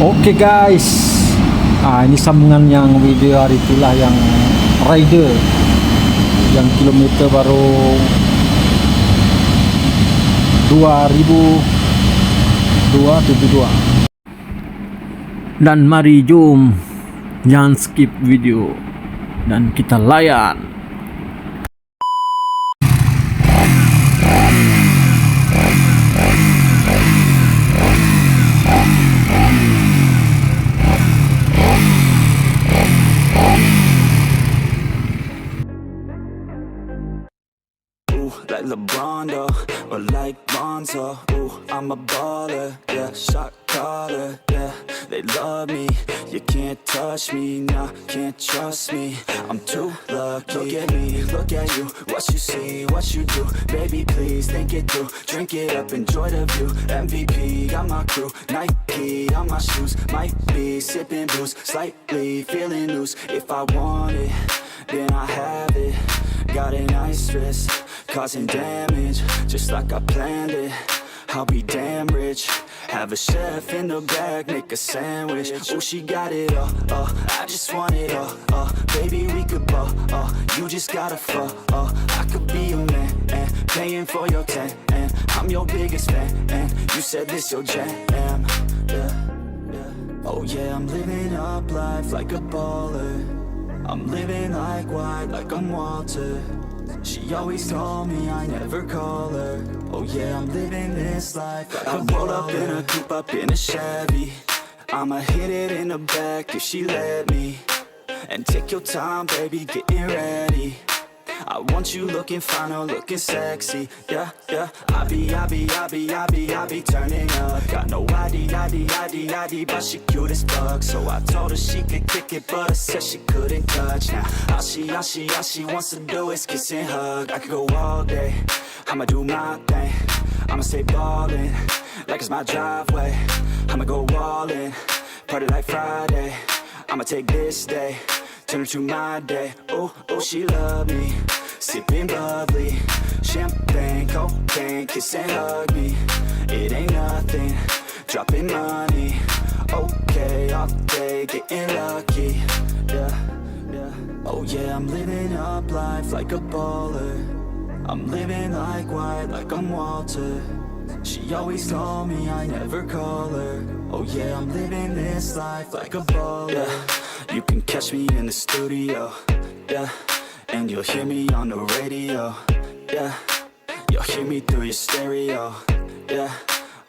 Oke guys, ini sambungan yang video hari itulah yang rider yang kilometer baru 2272. Dan mari jom, jangan skip video dan kita layan. Like LeBron or like Bonzo. Ooh, I'm a baller, yeah, shot caller, yeah. They love me, you can't touch me, nah, can't trust me. I'm too lucky. Look at me, look at you, what you see, what you do. Baby, please think it through. Drink it up, enjoy the view. MVP, got my crew. Nike on my shoes, might be sipping booze, slightly feeling loose. If I want it, then I have it. Got a nice wrist, causing damage, just like I planned it. I'll be damn rich. Have a chef in the back, make a sandwich. Oh, she got it all, I just want it all, baby, we could ball, you just gotta fall, I could be your man, paying for your tan, and I'm your biggest fan, and you said this your jam, yeah. Oh yeah, I'm living up life like a baller. I'm living like white, like I'm Walter. She always told me I never call her. Oh yeah, I'm living this life like I roll up in a coupe, up in a Chevy. I'ma hit it in the back if she let me. And take your time, baby, getting ready. I want you looking fine or looking sexy. Yeah, I be turning up. Got no ID, but she cute as fuck. So I told her she could kick it, but I said she couldn't touch. Now all she wants to do is kiss and hug. I could go all day, I'ma do my thing. I'ma stay ballin', like it's my driveway. I'ma go all in, party like Friday. I'ma take this day, turn it to my day. Oh, she love me, sipping bubbly, champagne, cocaine, kiss and hug me. It ain't nothing, dropping money. Okay, all day, getting lucky. Yeah. Oh yeah, I'm living up life like a baller. I'm living like white, like I'm Walter. She always told me I never call her. Oh yeah, I'm living this life like a baller. Yeah. You can catch me in the studio, yeah, and you'll hear me on the radio, yeah. You'll hear me through your stereo, yeah,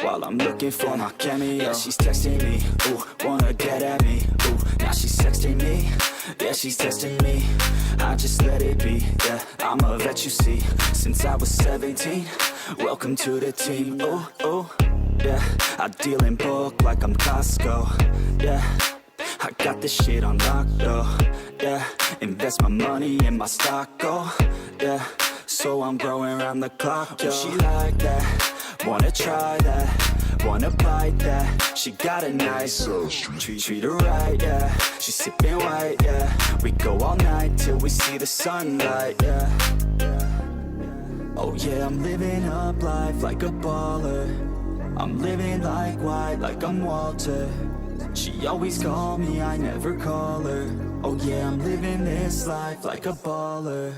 while I'm looking for my cameo. Yeah, she's texting me, ooh, wanna get at me, ooh. Now she's texting me, yeah, she's testing me. I just let it be, yeah, I'm a vet, you see. Since I was 17, welcome to the team, ooh, yeah. I deal in bulk like I'm Costco, yeah. I got this shit on lock though, yeah. Invest my money in my stock, oh, yeah. So I'm growing around the clock, yo. She like that, wanna try that, wanna bite that. She got a nice treat her right, yeah. She's sipping white, yeah. We go all night till we see the sunlight, yeah. Oh yeah, I'm living up life like a baller. I'm living like white, like I'm Walter. She always call me, I never call her. Oh yeah, I'm living this life like a baller.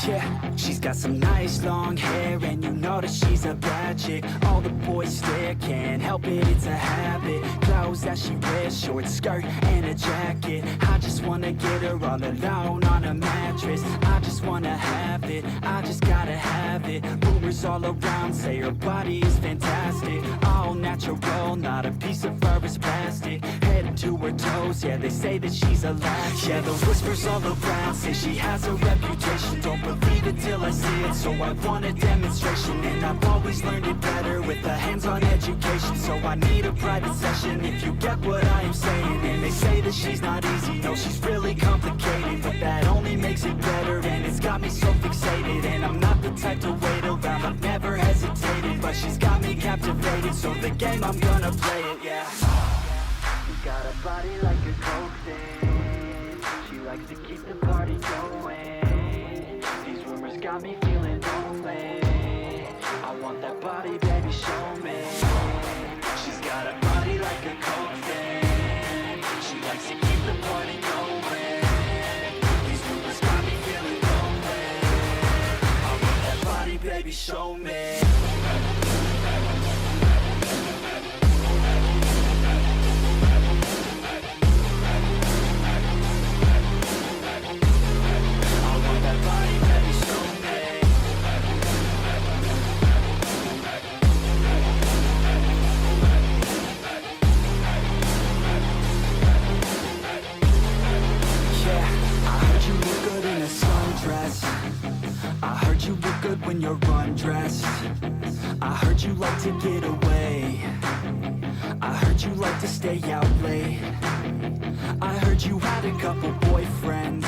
Yeah, she's got some nice long hair, and you know that she's a bad chick. All the boys stare, can't help it, it's a habit. Clothes that she wears, short skirt and a jacket. I just wanna get her all alone on a mattress. I just wanna have it, I just gotta have it. Rumors all around say her body is fantastic. All natural, not a piece of fur is plastic. Head to her toes, yeah, they say that she's a latch. Yeah, the whispers all around say she has a reputation. Don't believe it till I see it, so I want a demonstration. And I've always learned it better with a hands-on education. So I need a private session if you get what I am saying. And they say that she's not easy, no, she's really complicated, but that only makes it better, and it's got me so fixated. And I'm not the type to wait around, I've never hesitated, but she's got me me captivated, so the game, I'm gonna play it, yeah. She got a body like a coke thing. She likes to keep the party going. These rumors got me feeling lonely. I want that body, baby, show me. She's got a body like a coke thing. She likes to keep the party going. These rumors got me feeling lonely. I want that body, baby, show me. I heard you look good when you're undressed. I heard you like to get away. I heard you like to stay out late. I heard you had a couple boyfriends.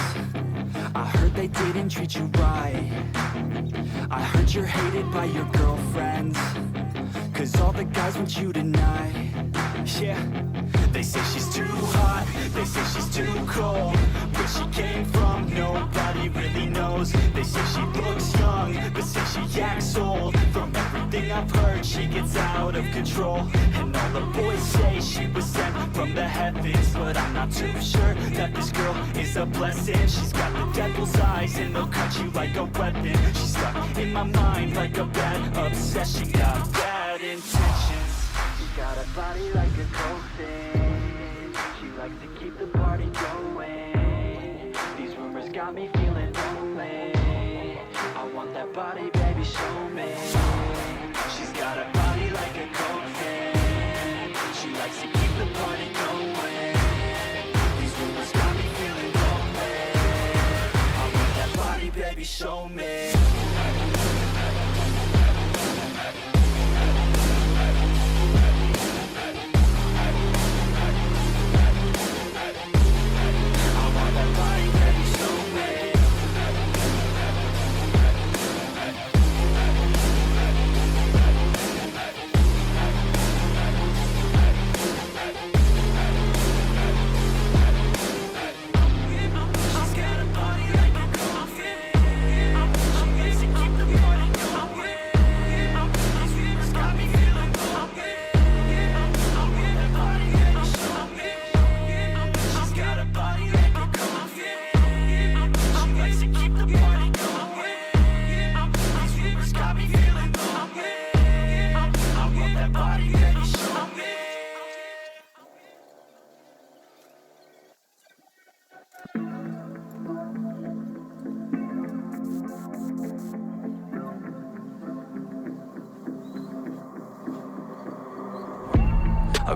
I heard they didn't treat you right. I heard you're hated by your girlfriends, 'cause all the guys want you tonight. Yeah, they say she's too hot, they say she's too cold. Where she came from, nobody really knows. They say she looks young, but say she acts old. From everything I've heard, she gets out of control. And all the boys say she was sent from the heavens, but I'm not too sure that this girl is a blessing. She's got the devil's eyes and they'll cut you like a weapon. She's stuck in my mind like a bad obsession. Got bad intentions. She got a body like a coke thing. She likes to keep the party going. These rumors got me feeling lonely. I want that body, baby, show me. She's got a body like a coke thing. She likes to keep the party going. These rumors got me feeling lonely. I want that body, baby, show me.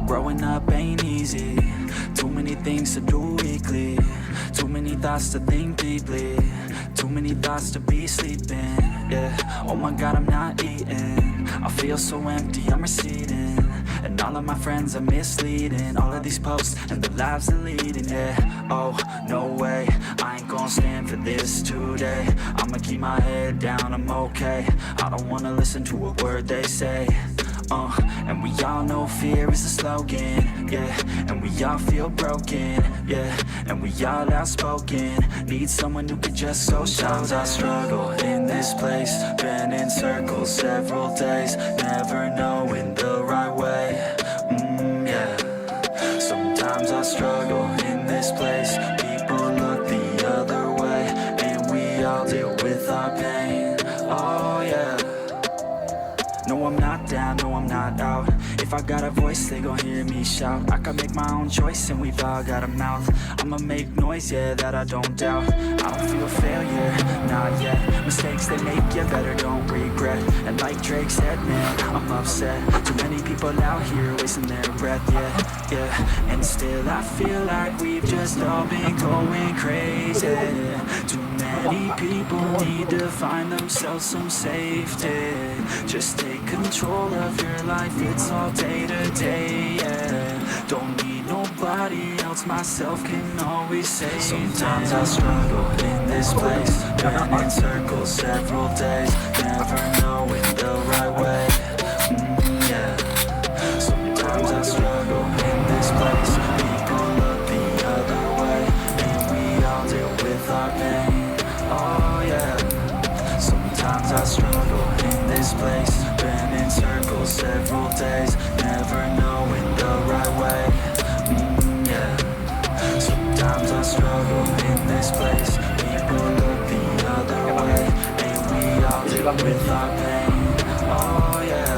Growing up ain't easy. Too many things to do weekly. Too many thoughts to think deeply. Too many thoughts to be sleeping. Yeah, oh my God, I'm not eating. I feel so empty, I'm receding. And all of my friends are misleading. All of these posts and the lives they're leading. Yeah, oh, no way, I ain't gonna stand for this today. I'ma keep my head down, I'm okay. I don't wanna listen to a word they say. And we all know fear is a slogan, yeah. And we all feel broken, yeah. And we all outspoken. Need someone who could just so sometimes I struggle in this place. Been in circles several days, never knowing the right way. Yeah. Sometimes I struggle in this place. People look the other way, and we all deal with our pain. Oh yeah. No, I'm not down, no, I'm not out. If I got a voice, they gon' hear me shout. I can make my own choice and we've all got a mouth. I'ma make noise, yeah, that I don't doubt. I don't feel failure, not yet. Mistakes they make, you better don't regret. And like Drake said, man, I'm upset. Too many people out here wasting their breath, yeah, yeah. And still I feel like we've just all been going crazy. Too many people need to find themselves some safety. Just take control of your life, it's all day to day, yeah. Don't need nobody else, myself can always save. Sometimes I struggle in this place. Been in circles several days, never knowing the right way. this place. Been in circles several days, never knowing the right way. Yeah. Sometimes I struggle in this place. People look the other way, and we all live with our pain. Oh yeah.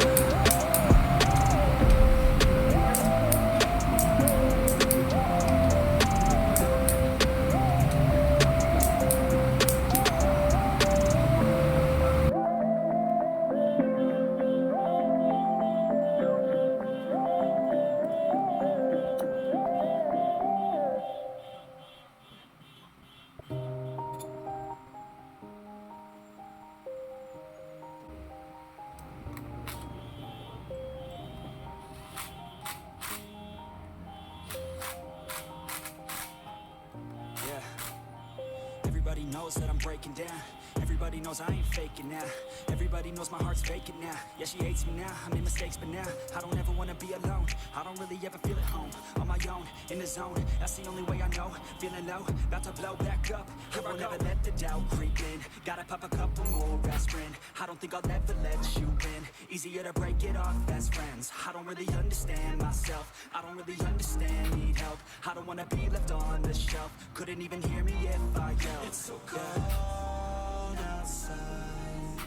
Everybody knows that I'm breaking down. Everybody knows I ain't faking now. Everybody knows my heart's vacant now. Yeah, she hates me now, I made mistakes but now I don't ever wanna be alone. I don't really ever feel at home. On my own, in the zone, that's the only way I know. Feeling low, about to blow back up. Here I never let the doubt creep in. Gotta pop a couple more aspirin. I don't think I'll ever let you in. Easier to break it off best friends. I don't really understand myself. I don't really understand, need help. I don't wanna be left on the shelf. Couldn't even hear me if I yelled. It's so cold outside,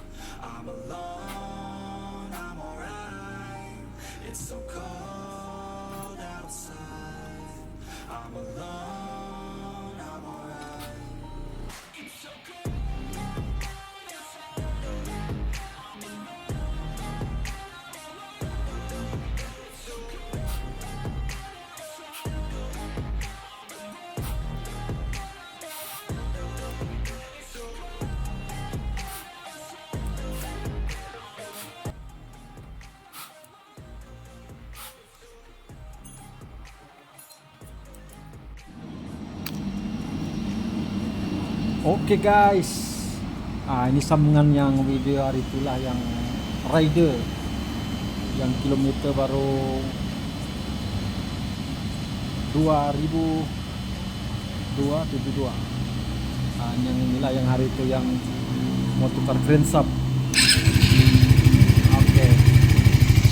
I'm alone, I'm alright. It's so cold outside, I'm alone, I'm alright. It's so cold. Oke guys, ini sambungan yang video hari itulah yang rider yang kilometer baru 2272. Yang inilah yang hari itu yang mau tukar cransaft. Oke,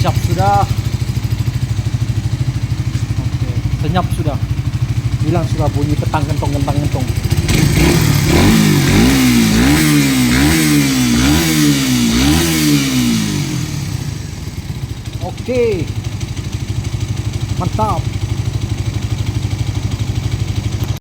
siap sudah. Oke, senyap sudah. Hilang sudah bunyi ketang kentong. Oke, mantap.